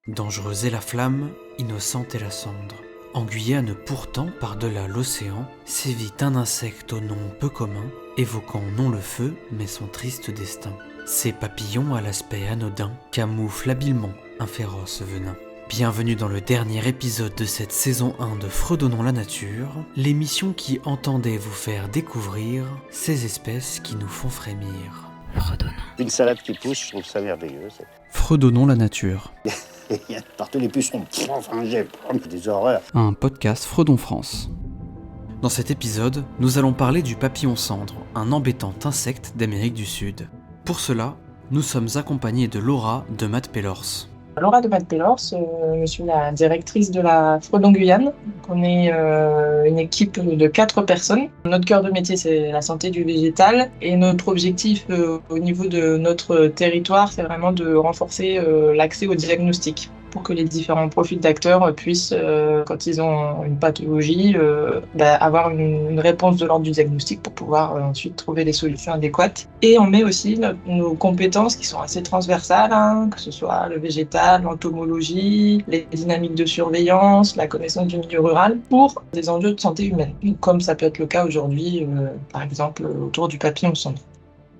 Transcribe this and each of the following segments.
Dangereuse est la flamme, innocente est la cendre. En Guyane pourtant, par-delà l'océan, sévit un insecte au nom peu commun, évoquant non le feu, mais son triste destin. Ces papillons à l'aspect anodin camouflent habilement un féroce venin. Bienvenue dans le dernier épisode de cette saison 1 de Fredonnons la nature, l'émission qui entendait vous faire découvrir ces espèces qui nous font frémir. Fredonnons. Une salade qui pousse, je trouve ça merveilleux. Fredonnons la nature. Il y a partout les pucerons, des horreurs. Un podcast Fredon France. Dans cet épisode, nous allons parler du papillon cendre, un embêtant insecte d'Amérique du Sud. Pour cela, nous sommes accompagnés de Laura de Matt Pellors. Laura de Matt Pellors, je suis la directrice de la Fredon Guyane. On est une équipe de 4 personnes. Notre cœur de métier, c'est la santé du végétal. Et notre objectif au niveau de notre territoire, c'est vraiment de renforcer l'accès au diagnostic pour que les différents profils d'acteurs puissent, quand ils ont une pathologie, avoir une réponse de l'ordre du diagnostic pour pouvoir ensuite trouver les solutions adéquates. Et on met aussi nos compétences qui sont assez transversales, que ce soit le végétal, l'entomologie, les dynamiques de surveillance, la connaissance du milieu rural, pour des enjeux de santé humaine, comme ça peut être le cas aujourd'hui, par exemple autour du papillon cendre.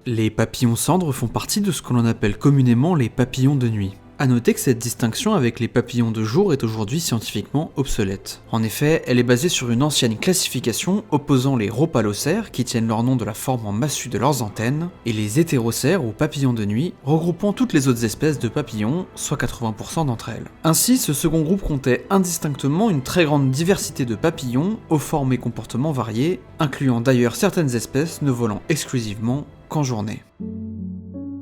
Les papillons cendres font partie de ce que l'on appelle communément les papillons de nuit. A noter que cette distinction avec les papillons de jour est aujourd'hui scientifiquement obsolète. En effet, elle est basée sur une ancienne classification opposant les rhopalocères, qui tiennent leur nom de la forme en massue de leurs antennes, et les hétérocères ou papillons de nuit, regroupant toutes les autres espèces de papillons, soit 80% d'entre elles. Ainsi, ce second groupe comptait indistinctement une très grande diversité de papillons, aux formes et comportements variés, incluant d'ailleurs certaines espèces ne volant exclusivement qu'en journée.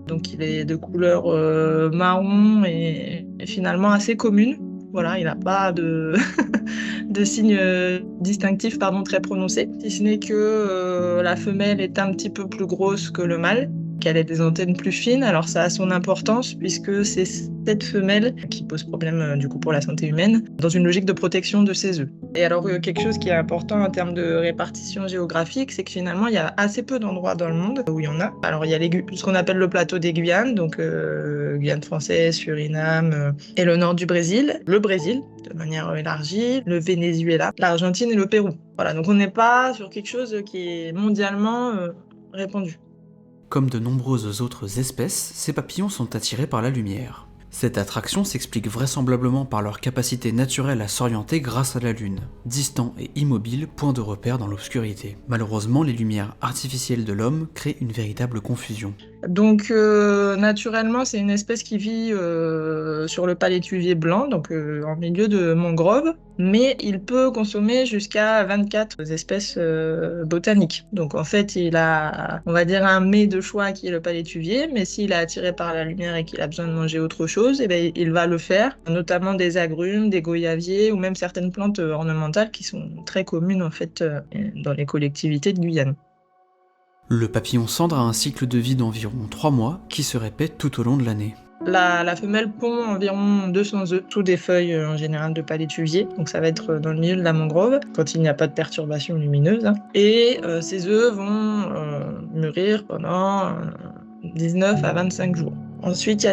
Donc il est de couleur marron et finalement assez commune. Voilà, il n'a pas de signes distinctifs très prononcés. Si ce n'est que la femelle est un petit peu plus grosse que le mâle, qu'elle ait des antennes plus fines. Alors ça a son importance puisque c'est cette femelle qui pose problème du coup pour la santé humaine dans une logique de protection de ses œufs. Et alors quelque chose qui est important en termes de répartition géographique, c'est que finalement il y a assez peu d'endroits dans le monde où il y en a. Alors il y a ce qu'on appelle le plateau des Guyanes, donc Guyane française, Suriname et le nord du Brésil, le Brésil de manière élargie, le Venezuela, l'Argentine et le Pérou. Voilà, donc on n'est pas sur quelque chose qui est mondialement répandu. Comme de nombreuses autres espèces, ces papillons sont attirés par la lumière. Cette attraction s'explique vraisemblablement par leur capacité naturelle à s'orienter grâce à la Lune, distant et immobile point de repère dans l'obscurité. Malheureusement, les lumières artificielles de l'homme créent une véritable confusion. Donc naturellement, c'est une espèce qui vit sur le palétuvier blanc, donc en milieu de mangrove, mais il peut consommer jusqu'à 24 espèces botaniques. Donc en fait, il a, on va dire, un mets de choix qui est le palétuvier, mais s'il est attiré par la lumière et qu'il a besoin de manger autre chose, il va le faire, notamment des agrumes, des goyaviers ou même certaines plantes ornementales qui sont très communes en fait dans les collectivités de Guyane. Le papillon cendre a un cycle de vie d'environ 3 mois qui se répète tout au long de l'année. La femelle pond environ 200 œufs sous des feuilles en général de palétuvier, donc ça va être dans le milieu de la mangrove, quand il n'y a pas de perturbation lumineuse. Et ces œufs vont mûrir pendant 19 à 25 jours. Ensuite, il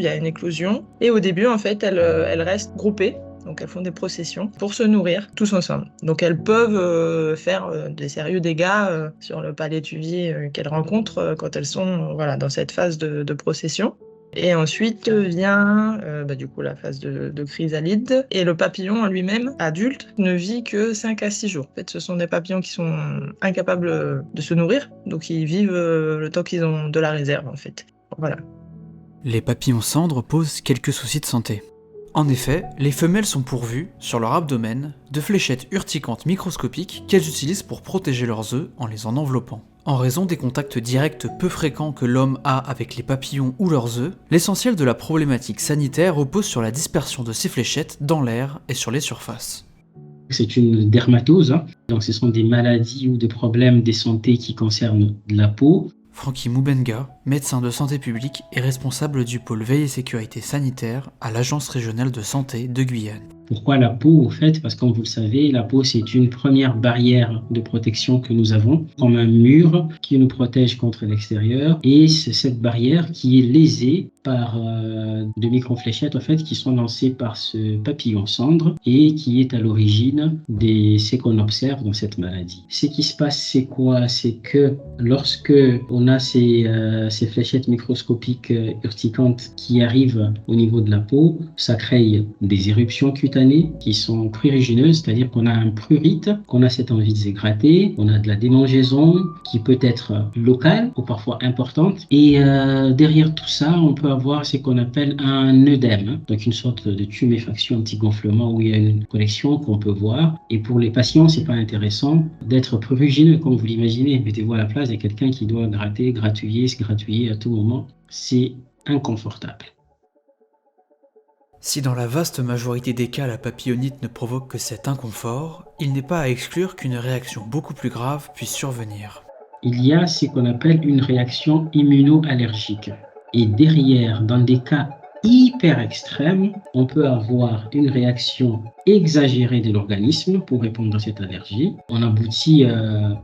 y a une éclosion, et au début, en fait, elles restent groupées. Donc elles font des processions pour se nourrir tous ensemble. Donc elles peuvent faire des sérieux dégâts sur le palétuvier qu'elles rencontrent quand elles sont dans cette phase de procession. Et ensuite vient du coup la phase de chrysalide. Et le papillon en lui-même, adulte, ne vit que 5 à 6 jours. En fait, ce sont des papillons qui sont incapables de se nourrir. Donc ils vivent le temps qu'ils ont de la réserve en fait. Voilà. Les papillons cendres posent quelques soucis de santé. En effet, les femelles sont pourvues, sur leur abdomen, de fléchettes urticantes microscopiques qu'elles utilisent pour protéger leurs œufs en les en enveloppant. En raison des contacts directs peu fréquents que l'homme a avec les papillons ou leurs œufs, l'essentiel de la problématique sanitaire repose sur la dispersion de ces fléchettes dans l'air et sur les surfaces. C'est une dermatose, donc ce sont des maladies ou des problèmes de santé qui concernent la peau. Frankie Moubenga, médecin de santé publique et responsable du pôle veille et sécurité sanitaire à l'Agence régionale de santé de Guyane. Pourquoi la peau, en fait? Parce que comme vous le savez, la peau, c'est une première barrière de protection que nous avons, comme un mur qui nous protège contre l'extérieur. Et c'est cette barrière qui est lésée par de microfléchettes, en fait, qui sont lancées par ce papillon cendre et qui est à l'origine de ce qu'on observe dans cette maladie. Ce qui se passe, c'est quoi? C'est que lorsque on a ces fléchettes microscopiques urticantes qui arrivent au niveau de la peau, ça crée des éruptions cutanées qui sont prurigineuses, c'est-à-dire qu'on a un prurite, qu'on a cette envie de se gratter, on a de la démangeaison qui peut être locale ou parfois importante. Et derrière tout ça, on peut avoir ce qu'on appelle un œdème, donc une sorte de tuméfaction, un petit gonflement où il y a une connexion qu'on peut voir. Et pour les patients, c'est pas intéressant d'être prurigineux, comme vous l'imaginez. Mettez-vous à la place de quelqu'un qui doit gratter, gratouiller, se gratouiller à tout moment. C'est inconfortable. Si dans la vaste majorité des cas la papillonite ne provoque que cet inconfort, il n'est pas à exclure qu'une réaction beaucoup plus grave puisse survenir. Il y a ce qu'on appelle une réaction immunoallergique. Et derrière, dans des cas hyper extrêmes, on peut avoir une réaction exagérée de l'organisme pour répondre à cette allergie. On aboutit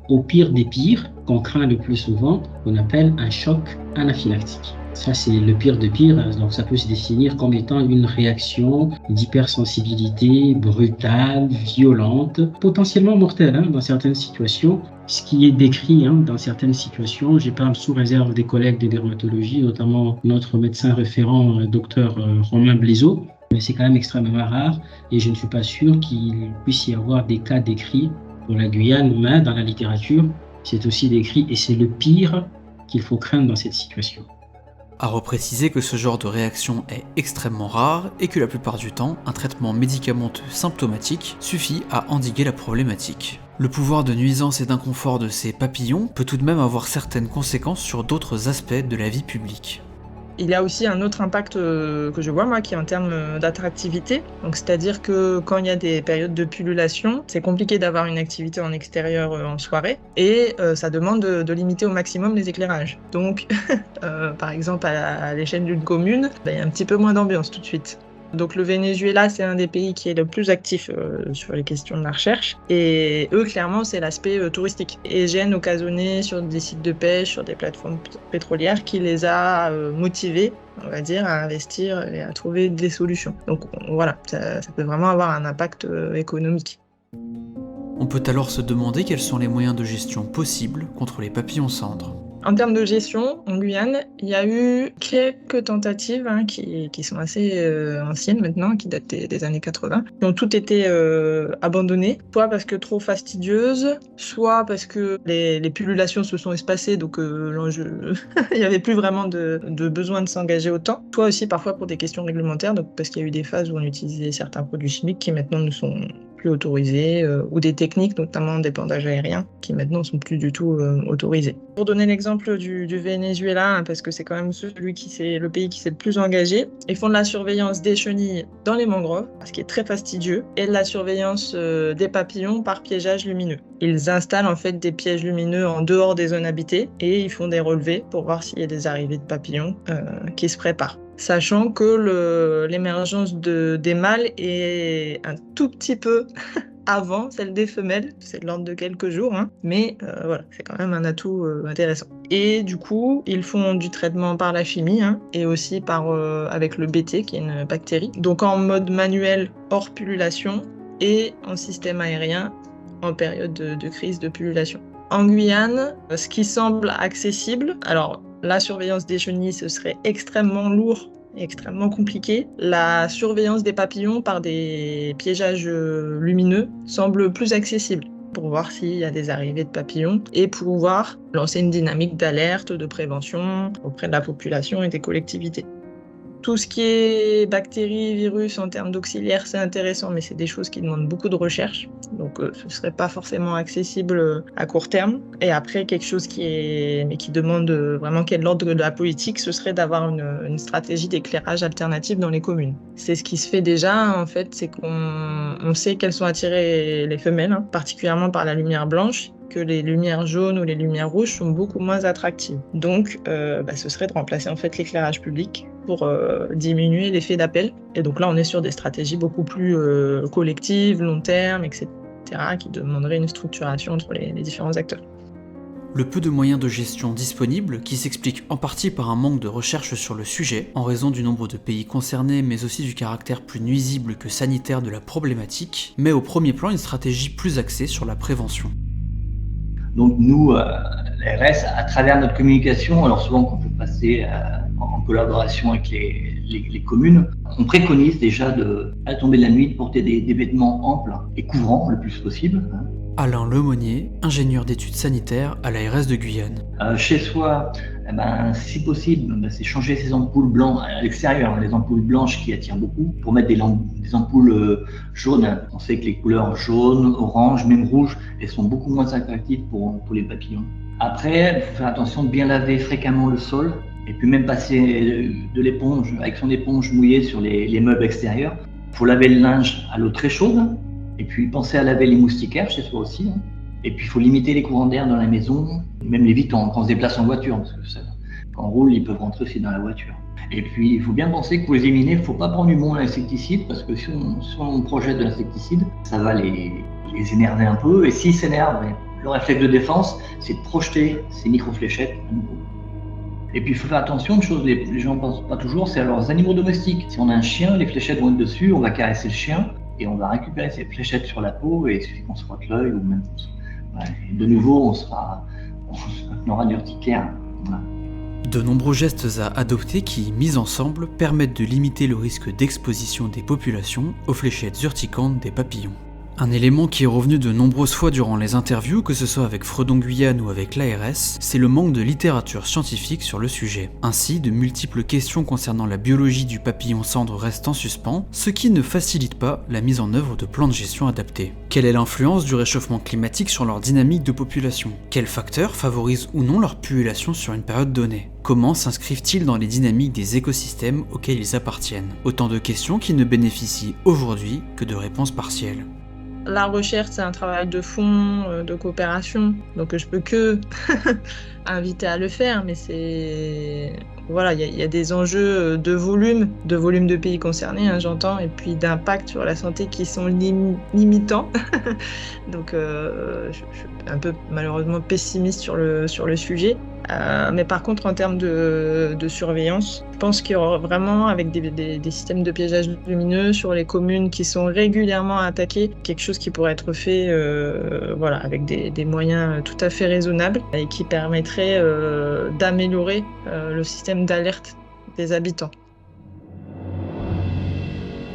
au pire des pires, qu'on craint le plus souvent, qu'on appelle un choc anaphylactique. Ça, c'est le pire de pire, donc ça peut se définir comme étant une réaction d'hypersensibilité brutale, violente, potentiellement mortelle dans certaines situations. Ce qui est décrit dans certaines situations, je parle sous réserve des collègues de dermatologie, notamment notre médecin référent, Dr Romain Blaiseau, mais c'est quand même extrêmement rare et je ne suis pas sûr qu'il puisse y avoir des cas décrits pour la Guyane, mais dans la littérature, c'est aussi décrit et c'est le pire qu'il faut craindre dans cette situation. À repréciser que ce genre de réaction est extrêmement rare et que la plupart du temps, un traitement médicamenteux symptomatique suffit à endiguer la problématique. Le pouvoir de nuisance et d'inconfort de ces papillons peut tout de même avoir certaines conséquences sur d'autres aspects de la vie publique. Il y a aussi un autre impact que je vois, moi, qui est en termes d'attractivité. Donc, c'est-à-dire que quand il y a des périodes de pullulation, c'est compliqué d'avoir une activité en extérieur en soirée et ça demande de limiter au maximum les éclairages. Donc, par exemple, à l'échelle d'une commune, il y a un petit peu moins d'ambiance tout de suite. Donc le Venezuela, c'est un des pays qui est le plus actif sur les questions de la recherche. Et eux, clairement, c'est l'aspect touristique. Et gêne occasionné sur des sites de pêche, sur des plateformes pétrolières, qui les a motivés, on va dire, à investir et à trouver des solutions. Donc voilà, ça peut vraiment avoir un impact économique. On peut alors se demander quels sont les moyens de gestion possibles contre les papillons cendres. En termes de gestion, en Guyane, il y a eu quelques tentatives qui sont assez anciennes maintenant, qui datent des années 80, qui ont toutes été abandonnées, soit parce que trop fastidieuses, soit parce que les pullulations se sont espacées, donc l'enjeu, il n'y avait plus vraiment de besoin de s'engager autant, soit aussi parfois pour des questions réglementaires, donc parce qu'il y a eu des phases où on utilisait certains produits chimiques qui maintenant ne sont plus autorisés, ou des techniques, notamment d'épandage aérien, qui maintenant sont plus du tout autorisées. Pour donner l'exemple du Venezuela, parce que c'est quand même le pays qui s'est le plus engagé, ils font de la surveillance des chenilles dans les mangroves, ce qui est très fastidieux, et de la surveillance des papillons par piégeage lumineux. Ils installent en fait des pièges lumineux en dehors des zones habitées et ils font des relevés pour voir s'il y a des arrivées de papillons qui se préparent. Sachant que l'émergence des mâles est un tout petit peu avant celle des femelles, c'est de l'ordre de quelques jours, mais voilà, c'est quand même un atout intéressant. Et du coup, ils font du traitement par la chimie et aussi avec le BT, qui est une bactérie. Donc en mode manuel hors pullulation et en système aérien en période de crise de pullulation. En Guyane, ce qui semble accessible, alors la surveillance des chenilles, ce serait extrêmement lourd, extrêmement compliqué. La surveillance des papillons par des piégeages lumineux semble plus accessible pour voir s'il y a des arrivées de papillons et pouvoir lancer une dynamique d'alerte, de prévention auprès de la population et des collectivités. Tout ce qui est bactéries, virus en termes d'auxiliaires, c'est intéressant, mais c'est des choses qui demandent beaucoup de recherche. Donc ce ne serait pas forcément accessible à court terme. Et après, quelque chose qui demande vraiment qui est de l'ordre de la politique, ce serait d'avoir une stratégie d'éclairage alternative dans les communes. C'est ce qui se fait déjà, en fait, c'est qu'on sait qu'elles sont attirées les femelles, particulièrement par la lumière blanche. que les lumières jaunes ou les lumières rouges sont beaucoup moins attractives. Donc, ce serait de remplacer en fait l'éclairage public pour diminuer l'effet d'appel. Et donc là, on est sur des stratégies beaucoup plus collectives, long terme, etc., qui demanderaient une structuration entre les différents acteurs. Le peu de moyens de gestion disponibles, qui s'explique en partie par un manque de recherche sur le sujet, en raison du nombre de pays concernés, mais aussi du caractère plus nuisible que sanitaire de la problématique, met au premier plan une stratégie plus axée sur la prévention. Donc nous, l'ARS, à travers notre communication, alors souvent qu'on peut passer en collaboration avec les communes, on préconise déjà à la tombée de la nuit de porter des vêtements amples et couvrants le plus possible. Alain Lemonnier, ingénieur d'études sanitaires à l'ARS de Guyane. Chez soi, si possible, c'est changer ces ampoules blanches à l'extérieur, les ampoules blanches qui attirent beaucoup, pour mettre des ampoules jaunes. On sait que les couleurs jaune, orange, même rouge, elles sont beaucoup moins attractives pour les papillons. Après, il faut faire attention de bien laver fréquemment le sol, et puis même passer de l'éponge, avec son éponge mouillée sur les meubles extérieurs. Il faut laver le linge à l'eau très chaude. Et puis penser à laver les moustiquaires chez soi aussi. Et puis il faut limiter les courants d'air dans la maison, même les vitres quand on se déplace en voiture, parce que quand on roule, ils peuvent rentrer aussi dans la voiture. Et puis il faut bien penser que pour les éliminer, il ne faut pas prendre du bon insecticide, parce que si on projette de l'insecticide, ça va les énerver un peu. Et s'ils s'énervent, le réflexe de défense, c'est de projeter ces micro-fléchettes à nouveau. Et puis il faut faire attention, une chose les gens ne pensent pas toujours, c'est à leurs animaux domestiques. Si on a un chien, les fléchettes vont être dessus, on va caresser le chien. Et on va récupérer ces fléchettes sur la peau et il suffit qu'on se frotte l'œil ou même et de nouveau on aura du urticaire. Voilà. De nombreux gestes à adopter qui, mis ensemble, permettent de limiter le risque d'exposition des populations aux fléchettes urticantes des papillons. Un élément qui est revenu de nombreuses fois durant les interviews, que ce soit avec Fredon Guyane ou avec l'ARS, c'est le manque de littérature scientifique sur le sujet. Ainsi, de multiples questions concernant la biologie du papillon cendre restent en suspens, ce qui ne facilite pas la mise en œuvre de plans de gestion adaptés. Quelle est l'influence du réchauffement climatique sur leur dynamique de population? Quels facteurs favorisent ou non leur pullulation sur une période donnée? Comment s'inscrivent-ils dans les dynamiques des écosystèmes auxquels ils appartiennent? Autant de questions qui ne bénéficient aujourd'hui que de réponses partielles. La recherche, c'est un travail de fond, de coopération, donc je peux que inviter à le faire, mais voilà, il y a des enjeux de volume de pays concernés, j'entends, et puis d'impact sur la santé qui sont limitants. Donc je suis un peu malheureusement pessimiste sur le sujet. Mais par contre, en termes de surveillance, je pense qu'il y aura vraiment, avec des systèmes de piégeage lumineux sur les communes qui sont régulièrement attaquées, quelque chose qui pourrait être fait avec des moyens tout à fait raisonnables et qui permettrait d'améliorer le système d'alerte des habitants.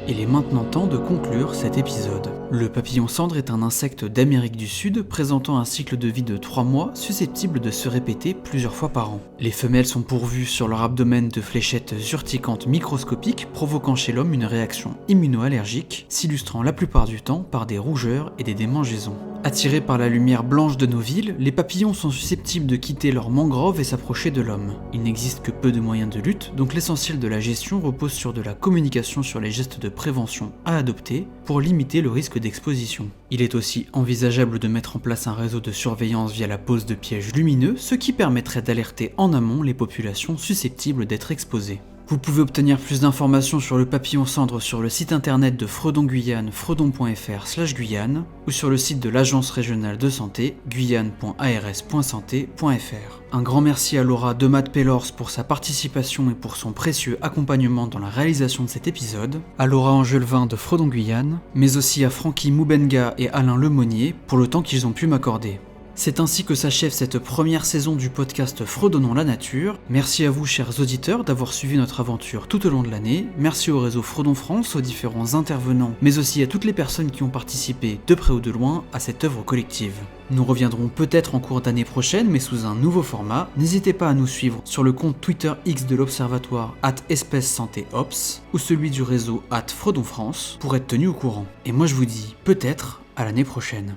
Il est maintenant temps de conclure cet épisode. Le papillon cendre est un insecte d'Amérique du Sud présentant un cycle de vie de 3 mois susceptible de se répéter plusieurs fois par an. Les femelles sont pourvues sur leur abdomen de fléchettes urticantes microscopiques provoquant chez l'homme une réaction immuno-allergique, s'illustrant la plupart du temps par des rougeurs et des démangeaisons. Attirés par la lumière blanche de nos villes, les papillons sont susceptibles de quitter leur mangrove et s'approcher de l'homme. Il n'existe que peu de moyens de lutte, donc l'essentiel de la gestion repose sur de la communication sur les gestes de prévention à adopter pour limiter le risque d'exposition. Il est aussi envisageable de mettre en place un réseau de surveillance via la pose de pièges lumineux, ce qui permettrait d'alerter en amont les populations susceptibles d'être exposées. Vous pouvez obtenir plus d'informations sur le papillon cendre sur le site internet de Fredon Guyane, fredon.fr/Guyane, ou sur le site de l'Agence régionale de santé, guyane.ars.santé.fr. Un grand merci à Laura Demat-Pellors pour sa participation et pour son précieux accompagnement dans la réalisation de cet épisode, à Laura Angelevin de Fredon Guyane, mais aussi à Francky Moubenga et Alain Lemonnier pour le temps qu'ils ont pu m'accorder. C'est ainsi que s'achève cette première saison du podcast Fredonnons la nature. Merci à vous, chers auditeurs, d'avoir suivi notre aventure tout au long de l'année. Merci au réseau Fredon France, aux différents intervenants, mais aussi à toutes les personnes qui ont participé, de près ou de loin, à cette œuvre collective. Nous reviendrons peut-être en cours d'année prochaine, mais sous un nouveau format. N'hésitez pas à nous suivre sur le compte Twitter X de l'Observatoire @espèce-santé-ops ou celui du réseau @Fredon France pour être tenu au courant. Et moi je vous dis peut-être à l'année prochaine.